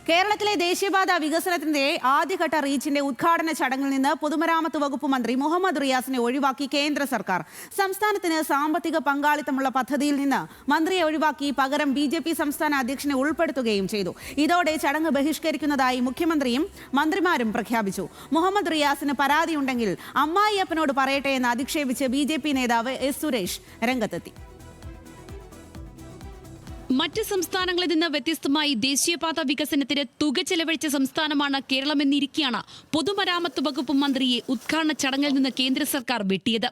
കേരളത്തിലെ ദേശീയപാത വികസനത്തിന്റെ ആദ്യഘട്ട റീച്ചിന്റെ ഉദ്ഘാടന ചടങ്ങിൽ നിന്ന് പൊതുമരാമത്ത് വകുപ്പ് മന്ത്രി മുഹമ്മദ് റിയാസിനെ ഒഴിവാക്കി കേന്ദ്ര സർക്കാർ. സംസ്ഥാനത്തിന് സാമ്പത്തിക പങ്കാളിത്തമുള്ള പദ്ധതിയിൽ നിന്ന് മന്ത്രിയെ ഒഴിവാക്കി പകരം BJP സംസ്ഥാന അധ്യക്ഷനെ ഉൾപ്പെടുത്തുകയും ചെയ്തു. ഇതോടെ ചടങ്ങ് ബഹിഷ്കരിക്കുന്നതായി മുഖ്യമന്ത്രിയും മന്ത്രിമാരും പ്രഖ്യാപിച്ചു. മുഹമ്മദ് റിയാസിന് പരാതിയുണ്ടെങ്കിൽ അമ്മായിയപ്പനോട് പറയട്ടെ എന്ന് അധിക്ഷേപിച്ച് BJP നേതാവ് S. സുരേഷ് രംഗത്തെത്തി. മറ്റ് സംസ്ഥാനങ്ങളിൽ നിന്ന് വ്യത്യസ്തമായി ദേശീയപാത വികസനത്തിന് തുക ചെലവഴിച്ച സംസ്ഥാനമാണ് കേരളമെന്നിരിക്കെയാണ് പൊതുമരാമത്ത് വകുപ്പ് മന്ത്രിയെ ഉദ്ഘാടന ചടങ്ങിൽ നിന്ന് കേന്ദ്ര സർക്കാർ വെട്ടിയത്.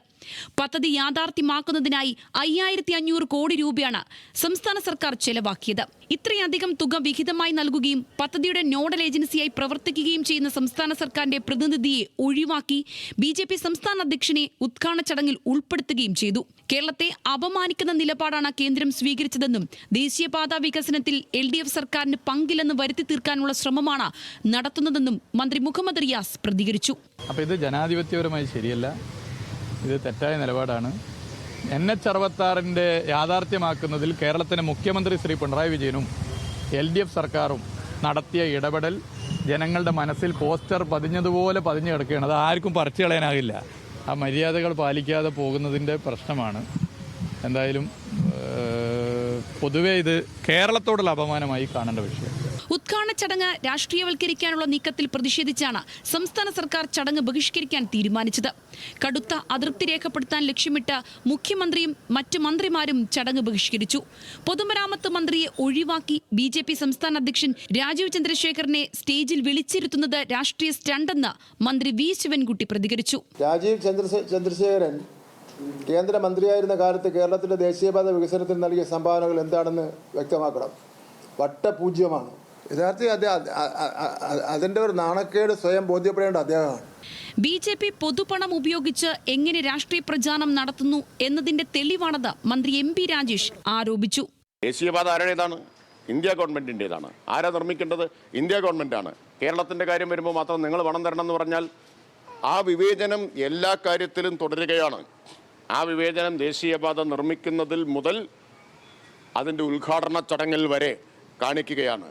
പദ്ധതി യാഥാർത്ഥ്യമാക്കുന്നതിനായി 5500 കോടി രൂപയാണ് സംസ്ഥാന സർക്കാർ ചെലവാക്കിയത്. ഇത്രയധികം തുക വിഹിതമായി നൽകുകയും പദ്ധതിയുടെ നോഡൽ ഏജൻസിയായി പ്രവർത്തിക്കുകയും ചെയ്യുന്ന സംസ്ഥാന സർക്കാരിന്റെ പ്രതിനിധിയെ ഒഴിവാക്കി BJP സംസ്ഥാന അധ്യക്ഷനെ ഉദ്ഘാടന ചടങ്ങിൽ ഉൾപ്പെടുത്തുകയും ചെയ്തു. കേരളത്തെ അപമാനിക്കുന്ന നിലപാടാണ് കേന്ദ്രം സ്വീകരിച്ചതെന്നും ദേശീയപാത വികസനത്തിൽ LDF സർക്കാരിന് പങ്കില്ലെന്ന് വരുത്തി തീർക്കാനുള്ള ശ്രമമാണ് നടത്തുന്നതെന്നും മന്ത്രി മുഹമ്മദ് റിയാസ് പ്രതികരിച്ചു. അപ്പോൾ ഇത് ജനാധിപത്യപരമായി ശരിയല്ല, ഇത് തെറ്റായ നിലപാടാണ്. NH-66 യാഥാർത്ഥ്യമാക്കുന്നതിൽ കേരളത്തിലെ മുഖ്യമന്ത്രി ശ്രീ പിണറായി വിജയനും LDF സർക്കാരും നടത്തിയ ഇടപെടൽ ജനങ്ങളുടെ മനസ്സിൽ പോസ്റ്റർ പതിഞ്ഞതുപോലെ പതിഞ്ഞു കിടക്കുകയാണ്. അത് ആർക്കും പറിച്ചു കളയാനാകില്ല. ആ മര്യാദകൾ പാലിക്കാതെ പോകുന്നതിൻ്റെ പ്രശ്നമാണ്. എന്തായാലും പൊതുവെ ഇത് കേരളത്തോടുള്ള അപമാനമായി കാണേണ്ട വിഷയം. ഉദ്ഘാടന ചടങ്ങ് രാഷ്ട്രീയവൽക്കരിക്കാനുള്ള നീക്കത്തിൽ പ്രതിഷേധിച്ചാണ് സംസ്ഥാന സർക്കാർ ചടങ്ങ് ബഹിഷ്കരിക്കാൻ തീരുമാനിച്ചത്. കടുത്ത അതൃപ്തി രേഖപ്പെടുത്താൻ ലക്ഷ്യമിട്ട് മുഖ്യമന്ത്രിയും മറ്റ് മന്ത്രിമാരും ചടങ്ങ് ബഹിഷ്കരിച്ചു. പൊതുമരാമത്ത് മന്ത്രിയെ ഒഴിവാക്കി BJP സംസ്ഥാന അധ്യക്ഷൻ രാജീവ് ചന്ദ്രശേഖറിനെ സ്റ്റേജിൽ വിളിച്ചിരുത്തുന്നത് രാഷ്ട്രീയ സ്റ്റണ്ടെന്ന് മന്ത്രി V. ശിവൻകുട്ടി പ്രതികരിച്ചു. രാജീവ് ചന്ദ്രശേഖരൻ കേന്ദ്രമന്ത്രിയായിരുന്ന കാലത്ത് കേരളത്തിലെ ദേശീയപാത വികസനത്തിന് നൽകിയ സംഭാവനകൾ എന്താണെന്ന് വ്യക്തമാക്കണം. വട്ടപൂജ്യമാണ്. യഥാർത്ഥത്തിൽ അതിൻ്റെ ഒരു നാണക്കേട് സ്വയം ബോധ്യപ്പെടേണ്ട അദ്ദേഹമാണ്. BJP പൊതുപണം ഉപയോഗിച്ച് എങ്ങനെ രാഷ്ട്രീയ പ്രചാരണം നടത്തുന്നു എന്നതിന്റെ തെളിവാണെന്ന് മന്ത്രി MP രാജേഷ് ആരോപിച്ചു. ദേശീയപാത ആരുടേതാണ്? ഇന്ത്യ ഗവൺമെന്റിൻ്റെതാണ്. ആരാ നിർമ്മിക്കേണ്ടത്? ഇന്ത്യ ഗവൺമെന്റാണ്. കേരളത്തിന്റെ കാര്യം വരുമ്പോൾ മാത്രം നിങ്ങൾ പണം തരണം എന്ന് പറഞ്ഞാൽ ആ വിവേചനം എല്ലാ കാര്യത്തിലും തുടരുകയാണ്. ആ വിവേചനം ദേശീയപാത നിർമ്മിക്കുന്നതിൽ മുതൽ അതിൻ്റെ ഉദ്ഘാടന ചടങ്ങിൽ വരെ കാണിക്കുകയാണ്.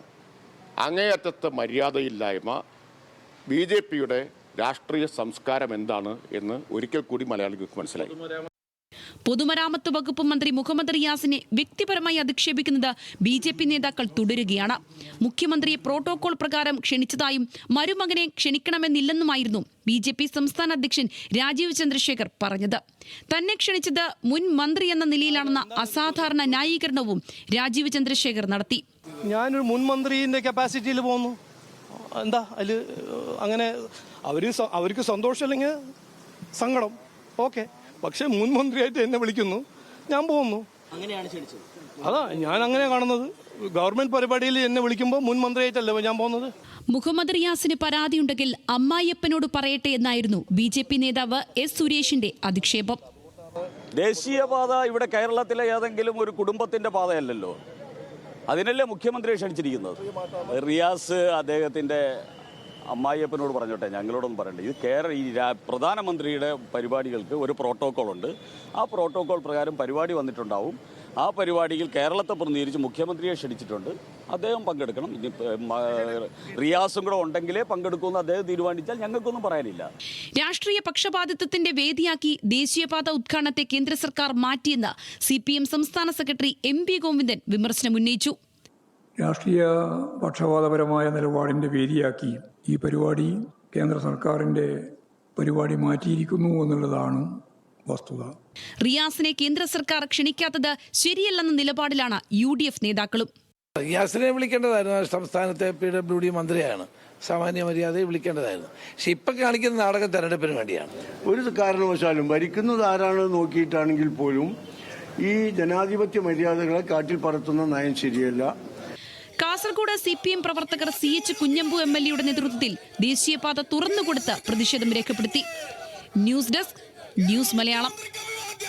അങ്ങേയറ്റത്തെ മര്യാദയില്ലായ്മ. BJPയുടെ രാഷ്ട്രീയ സംസ്കാരം എന്താണ് എന്ന് ഒരിക്കൽ കൂടി മലയാളികൾക്ക് മനസ്സിലായി. പൊതുമരാമത്ത് വകുപ്പ് മന്ത്രി മുഹമ്മദ് റിയാസിനെ വ്യക്തിപരമായി അധിക്ഷേപിക്കുന്നത് BJP നേതാക്കൾ തുടരുകയാണ്. മുഖ്യമന്ത്രിയെ പ്രോട്ടോകോൾ പ്രകാരം ക്ഷണിച്ചതായും മരുമകനെ ക്ഷണിക്കണമെന്നില്ലെന്നുമായിരുന്നു BJP സംസ്ഥാന അധ്യക്ഷൻ രാജീവ് ചന്ദ്രശേഖർ പറഞ്ഞത്. തന്നെ ക്ഷണിച്ചത് മുൻ മന്ത്രി എന്ന നിലയിലാണെന്ന അസാധാരണ ന്യായീകരണവും രാജീവ് ചന്ദ്രശേഖർ നടത്തി. ഞാനൊരു മുൻ മന്ത്രിന്റെ കപ്പാസിറ്റിയിൽ പോകുന്നു. എന്താ അതിൽ അങ്ങനെ അവർക്ക് സന്തോഷമില്ലെങ്കിൽ സങ്കടം, ഓക്കെ. പക്ഷെ മുൻ മന്ത്രിയായിട്ട് എന്നെ വിളിക്കുന്നു, ഞാൻ പോകുന്നു. അതാ ഞാൻ അങ്ങനെ കാണുന്നത്. ഗവൺമെന്റ് പരിപാടിയിൽ എന്നെ വിളിക്കുമ്പോൾ മുൻ മന്ത്രിയായിട്ടല്ലേ ഞാൻ പോകുന്നത്. മുഹമ്മദ് റിയാസിന് പരാതിയുണ്ടെങ്കിൽ അമ്മായിയപ്പനോട് പറയട്ടെ എന്നായിരുന്നു BJP നേതാവ് S. സുരേഷിന്റെ അധിക്ഷേപം. ദേശീയപാത ഇവിടെ കേരളത്തിലെ ഏതെങ്കിലും ഒരു കുടുംബത്തിന്റെ പാതയല്ലല്ലോ. അതിനല്ലേ മുഖ്യമന്ത്രിയെ ക്ഷണിച്ചിരിക്കുന്നത്. റിയാസ് അദ്ദേഹത്തിന്റെ അമ്മായിയപ്പനോട് പറഞ്ഞോട്ടെ, ഞങ്ങളോടൊന്നും പറയണ്ടേ. ഇത് ഈ പ്രധാനമന്ത്രിയുടെ പരിപാടികൾക്ക് ഒരു പ്രോട്ടോകോൾ ഉണ്ട്. ആ പ്രോട്ടോകോൾ പ്രകാരം പരിപാടി വന്നിട്ടുണ്ടാവും. ആ പരിപാടിയിൽ കേരളത്തെ പ്രതിനിധീകരിച്ച് മുഖ്യമന്ത്രിയെ ക്ഷണിച്ചിട്ടുണ്ട്. അദ്ദേഹം പങ്കെടുക്കണം. ഇനി റിയാസും കൂടെ ഉണ്ടെങ്കിലേ പങ്കെടുക്കുമെന്ന് അദ്ദേഹം തീരുമാനിച്ചാൽ ഞങ്ങൾക്കൊന്നും പറയാനില്ല. രാഷ്ട്രീയ പക്ഷപാതിത്വത്തിന്റെ വേദിയാക്കി ദേശീയപാത ഉദ്ഘാടനത്തെ കേന്ദ്ര സർക്കാർ മാറ്റിയെന്ന് CPM സംസ്ഥാന സെക്രട്ടറി MP ഗോവിന്ദൻ വിമർശനം ഉന്നയിച്ചു. രാഷ്ട്രീയ പക്ഷപാതപരമായ നിലപാടിൻ്റെ വേദിയാക്കി ഈ പരിപാടി കേന്ദ്ര സർക്കാരിൻ്റെ പരിപാടി മാറ്റിയിരിക്കുന്നു എന്നുള്ളതാണ് വസ്തുത. റിയാസിനെ കേന്ദ്ര സർക്കാർ ക്ഷണിക്കാത്തത് ശരിയല്ലെന്ന നിലപാടിലാണ് UDF നേതാക്കളും. റിയാസിനെ വിളിക്കേണ്ടതായിരുന്നു. സംസ്ഥാനത്തെ PWD മന്ത്രിയാണ്. സാമാന്യ മര്യാദയെ വിളിക്കേണ്ടതായിരുന്നു. പക്ഷെ ഇപ്പം കാണിക്കുന്ന നാടകം തെരഞ്ഞെടുപ്പിന് വേണ്ടിയാണ്. ഒരു കാരണവശാലും ഭരിക്കുന്നത് ആരാണെന്ന് നോക്കിയിട്ടാണെങ്കിൽ പോലും ഈ ജനാധിപത്യ മര്യാദകളെ കാറ്റിൽ പറത്തുന്ന നയം ശരിയല്ല. കാസർഗോഡ് CPM പ്രവർത്തകർ CH കുഞ്ഞമ്പു MLAയുടെ നേതൃത്വത്തിൽ ദേശീയപാത തുറന്നുകൊടുത്ത് പ്രതിഷേധം രേഖപ്പെടുത്തി. News desk, news Malayalam.